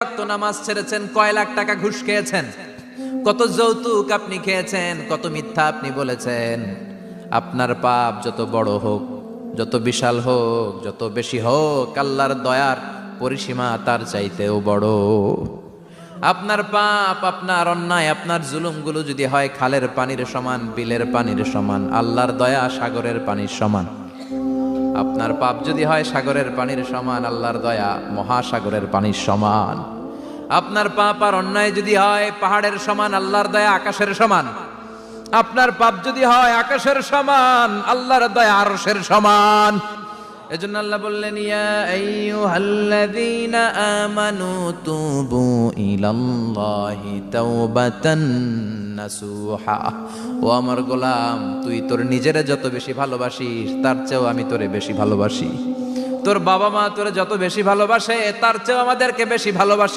ওয়াক্ত নামাজ ছেড়েছেন, কয় লাখ টাকা ঘুষ খেয়েছেন, কত যৌতুক আপনি খেয়েছেন, কত মিথ্যা আপনি বলেছেন। আপনার পাপ যত বড় হোক, যত বিশাল হোক, যত বেশি হোক, আল্লাহর দয়ার পরিসীমা তার চাইতেও বড়। আপনার পাপ, আপনার অন্যায়, আপনার জুলুমগুলো যদি হয় খালের পানির সমান, বিলের পানির সমান, আল্লাহর দয়া সাগরের পানির সমান। আপনার পাপ যদি হয় সাগরের পানির সমান, আল্লাহর দয়া মহাসাগরের পানির সমান। আপনার পাপ আর অন্যায় যদি হয় পাহাড়ের সমান, আল্লাহর দয়া আকাশের সমান। আপনার পাপ যদি হয় আকাশের সমান, আল্লাহর দয়া আরশের সমান। এজন্য আল্লাহ বললেন, ইয়া আইয়ুহাল্লাযীনা আমানু তুবু ইলাল্লাহি তাওবাতান নাসুহা। ও আমার গোলাম, তুই তোর নিজেরে যত বেশি ভালোবাসিস তার চেয়েও আমি তোরে বেশি ভালোবাসি। তোর বাবা মা তোরে যত বেশি ভালোবাসে তার চেয়েও আমাদেরকে বেশি ভালোবাসে।